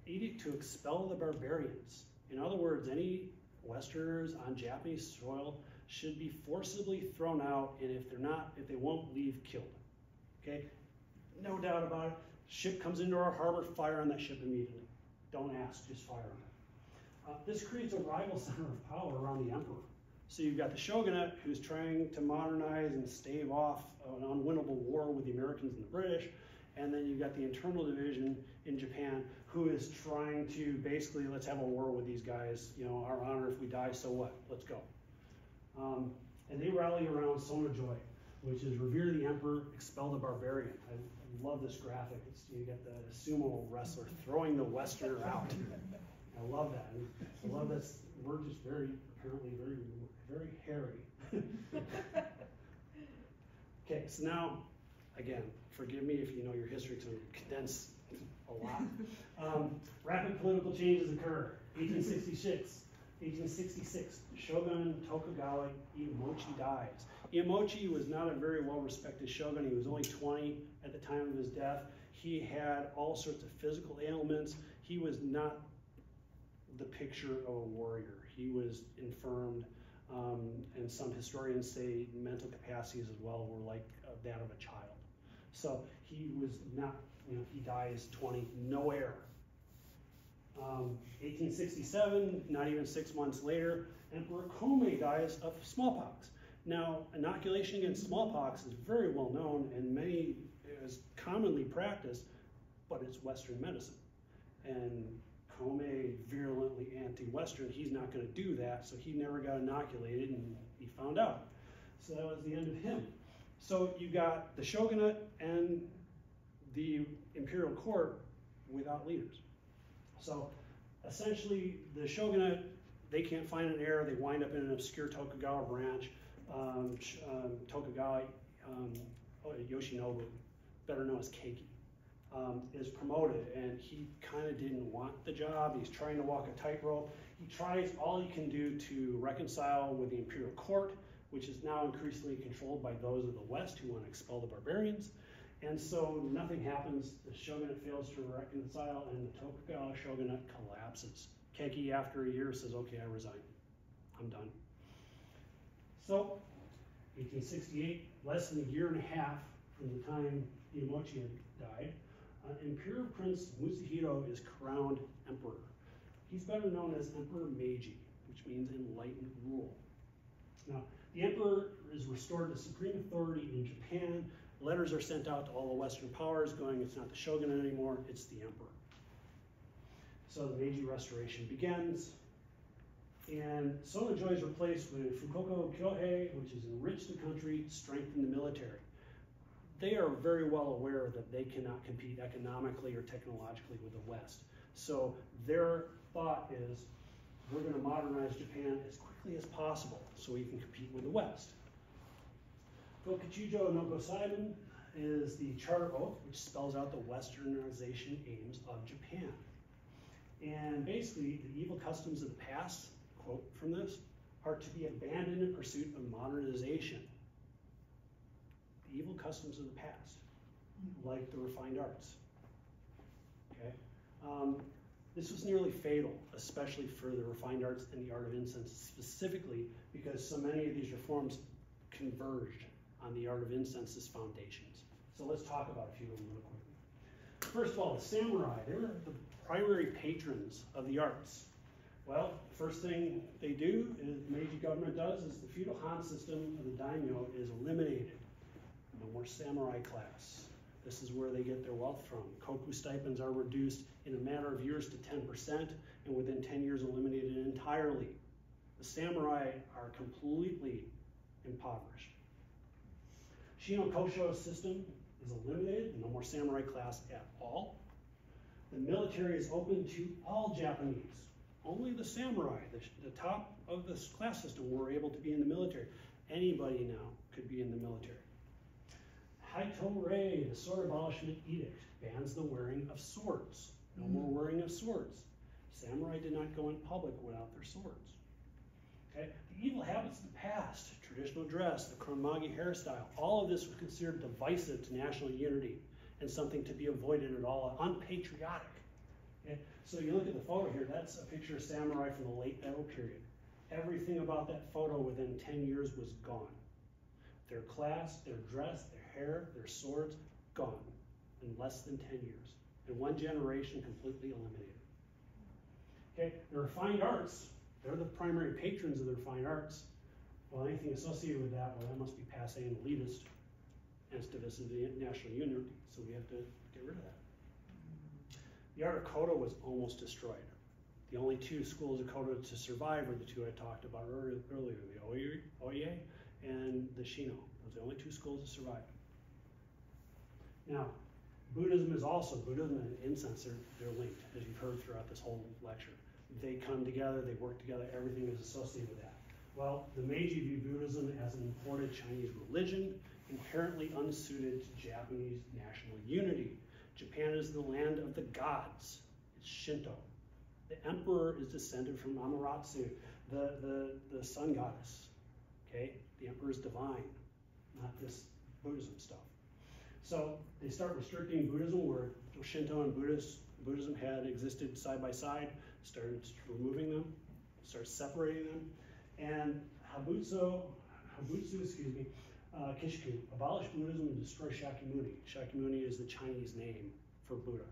edict to expel the barbarians. In other words, any Westerners on Japanese soil should be forcibly thrown out, and if they won't leave, killed. Okay, no doubt about it. Ship comes into our harbor, fire on that ship immediately. Don't ask, just fire on it. This creates a rival center of power around the emperor. So you've got the shogunate who's trying to modernize and stave off an unwinnable war with the Americans and the British, and then you've got the internal division in Japan who is trying to basically, let's have a war with these guys. Our honor, if we die, so what? Let's go. And they rally around Sonojoy, which is revere the emperor, expel the barbarian. I love this graphic. You get the sumo wrestler throwing the Westerner out. I love that. I love that we're just apparently very hairy. Okay, so now, again, forgive me if you know your history, because I'm condense a lot. Rapid political changes occur. 1866, Shogun Tokugawa Iemochi dies. Iemochi was not a very well-respected shogun. He was only 20 at the time of his death. He had all sorts of physical ailments. He was not the picture of a warrior. He was infirmed, and some historians say mental capacities as well were like that of a child. So he was not, he dies 20, no heir. 1867, not even 6 months later, Emperor Meiji dies of smallpox. Now, inoculation against smallpox is very well known and is commonly practiced, but it's Western medicine. And Meiji, virulently anti-Western, he's not going to do that, so he never got inoculated, and he found out. So that was the end of him. So you got the shogunate and the imperial court without leaders. So essentially, the shogunate, they can't find an heir. They wind up in an obscure Tokugawa branch. Tokugawa Yoshinobu, better known as Keiki, is promoted, and he kind of didn't want the job. He's trying to walk a tightrope. He tries all he can do to reconcile with the imperial court, which is now increasingly controlled by those of the West who want to expel the barbarians. And so nothing happens. The shogunate fails to reconcile, and the Tokugawa shogunate collapses. Keiki, after a year, says, okay, I resign. I'm done. So, 1868, less than a year and a half from the time Iemochi had died, Imperial Prince Musahito is crowned emperor. He's better known as Emperor Meiji, which means enlightened rule. Now, the emperor is restored to supreme authority in Japan. Letters are sent out to all the Western powers going, it's not the shogunate anymore, it's the emperor. So the Meiji Restoration begins. And Sona Joy is replaced with Fukoku Kyohei, which has enriched the country, strengthened the military. They are very well aware that they cannot compete economically or technologically with the West. So their thought is, we're going to modernize Japan as quickly as possible so we can compete with the West. Gokichijo no Gosaimen is the charter oath, which spells out the westernization aims of Japan. And basically, the evil customs of the past, quote from this, are to be abandoned in pursuit of modernization. The evil customs of the past, like the refined arts. Okay? This was nearly fatal, especially for the refined arts and the art of incense, specifically because so many of these reforms converged on the art of incense's foundations. So let's talk about a few of them real quickly. First of all, the samurai, they were the primary patrons of the arts. Well, first thing they do, is the Meiji government does, is the feudal Han system of the daimyo is eliminated. No more samurai class. This is where they get their wealth from. Koku stipends are reduced in a matter of years to 10%, and within 10 years eliminated entirely. The samurai are completely impoverished. Shino Kosho system is eliminated, no more samurai class at all. The military is open to all Japanese. Only the samurai, the top of this class system, were able to be in the military. Anybody now could be in the military. Haito-rei, the sword abolishment edict, bans the wearing of swords. No more wearing of swords. Samurai did not go in public without their swords. Okay? The evil habits of the past, traditional dress, the Kronmagi hairstyle, all of this was considered divisive to national unity and something to be avoided at all, unpatriotic. Okay? So you look at the photo here, that's a picture of samurai from the late Edo period. Everything about that photo within 10 years was gone. Their class, their dress, their hair, their swords, gone in less than 10 years. In one generation, completely eliminated. Okay, the refined arts, they're the primary patrons of the refined arts. Well, anything associated with that, well, that must be passe and elitist, and it's divisive to the national unity, so we have to get rid of that. The art of Kodo was almost destroyed. The only two schools of Kodo to survive are the two I talked about earlier, the Oye and the Shino. Those are the only two schools that survived. Now, Buddhism and incense, they're linked, as you've heard throughout this whole lecture. They come together, they work together, everything is associated with that. Well, the Meiji view Buddhism as an imported Chinese religion, inherently unsuited to Japanese national unity. Japan is the land of the gods. It's Shinto. The emperor is descended from Amaterasu, the sun goddess. Okay? The emperor is divine, not this Buddhism stuff. So they start restricting Buddhism where Shinto and Buddhism had existed side by side, started removing them, started separating them, and Habutsu, Kishiku, abolished Buddhism and destroy Shakyamuni. Shakyamuni is the Chinese name for Buddha.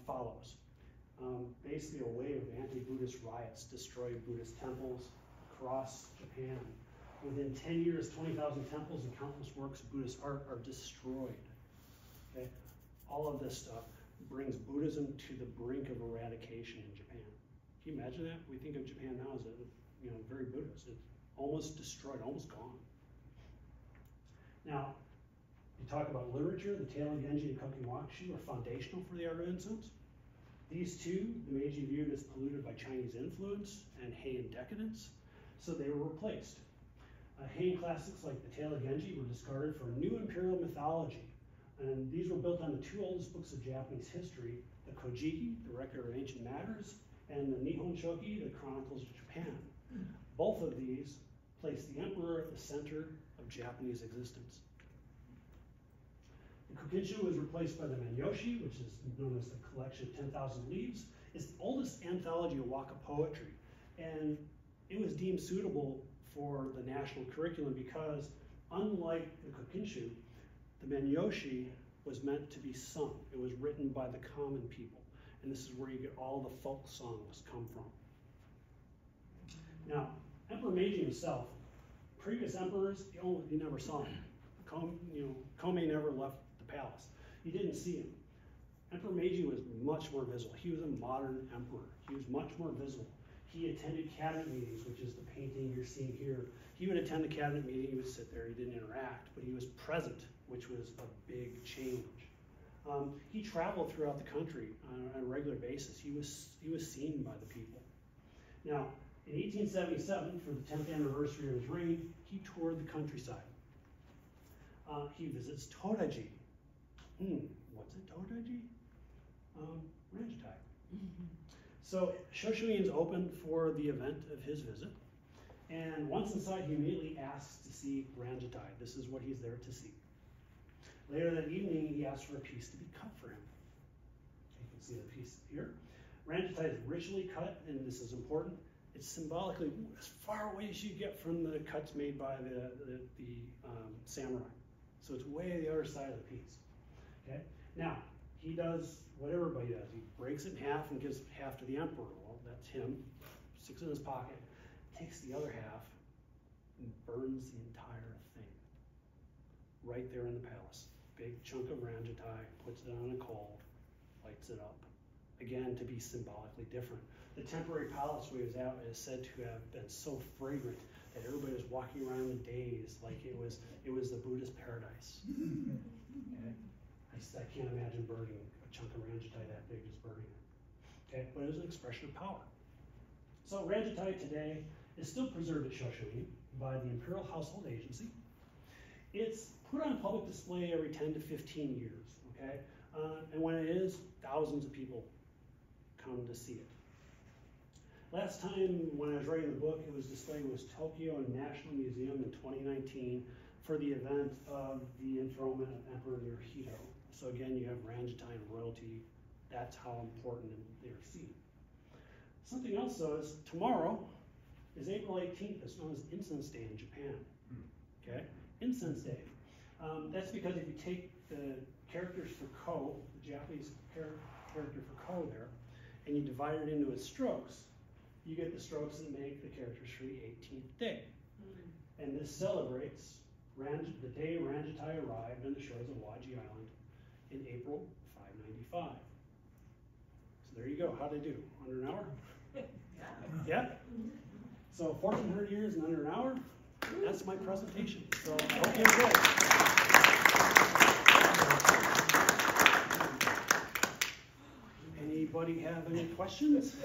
Follows. Basically a wave of anti-Buddhist riots destroyed Buddhist temples across Japan. Within 10 years, 20,000 temples and countless works of Buddhist art are destroyed. Okay? All of this stuff brings Buddhism to the brink of eradication in Japan. Can you imagine that? We think of Japan now as very Buddhist. It's almost destroyed, almost gone. Now, you talk about literature, the Tale of Genji and Kokiwakushu are foundational for the art of incense. These two, the Meiji viewed as polluted by Chinese influence and Heian decadence, so they were replaced. Heian classics like the Tale of Genji were discarded for new imperial mythology, and these were built on the two oldest books of Japanese history, the Kojiki, the Record of Ancient Matters, and the Nihon Shoki, the Chronicles of Japan. Both of these place the emperor at the center of Japanese existence. The Kokinshu was replaced by the Manyoshi, which is known as the collection of 10,000 leaves. It's the oldest anthology of waka poetry, and it was deemed suitable for the national curriculum because, unlike the Kokinshu, the Manyoshi was meant to be sung. It was written by the common people, and this is where you get all the folk songs come from. Now, Emperor Meiji himself, previous emperors, you never saw him. Komei never left the palace. You didn't see him. Emperor Meiji was much more visible. He was a modern emperor. He was much more visible. He attended cabinet meetings, which is the painting you're seeing here. He would attend the cabinet meeting, he would sit there, he didn't interact, but he was present, which was a big change. He traveled throughout the country on a regular basis. He was seen by the people. Now, in 1877, for the 10th anniversary of his reign, he toured the countryside. He visits Todaiji. What's a Todaiji? Ranjatai. So Shoshuin's open for the event of his visit. And once inside, he immediately asks to see Ranjatai. This is what he's there to see. Later that evening, he asks for a piece to be cut for him. You can see the piece here. Ranjatai is richly cut, and this is important. It's symbolically as far away as you get from the cuts made by the samurai. So it's way the other side of the piece. Okay. Now, he does what everybody does. He breaks it in half and gives half to the emperor. Well, that's him. Sticks it in his pocket. Takes the other half and burns the entire thing. Right there in the palace. Big chunk of Ranjatai, puts it on a coal, lights it up. Again, to be symbolically different. The temporary palace where he was at is said to have been so fragrant that everybody was walking around in days like it was the Buddhist paradise. Okay? I can't imagine burning a chunk of Ranjatai that big, just burning it. Okay? But it was an expression of power. So Ranjatai today is still preserved at Shoshuin by the Imperial Household Agency. It's put on public display every 10 to 15 years. Okay? And when it is, thousands of people come to see it. Last time when I was writing the book, it was displayed was Tokyo National Museum in 2019 for the event of the enthronement of Emperor Hirohito. So again, you have Ranjatai and royalty. That's how important they're seen. Something else though is tomorrow is April 18th. It's known as Incense Day in Japan. Okay, Incense Day. That's because if you take the characters for Ko, the Japanese character for Ko there, and you divide it into its strokes, you get the strokes that make the characters for the 18th day. And this celebrates the day Ranjatai arrived on the shores of Waji Island in April 595. So there you go. How'd I do? Under an hour? Yeah? So 1,400 years in under an hour? That's my presentation. So I hope you enjoy it. Anybody have any questions?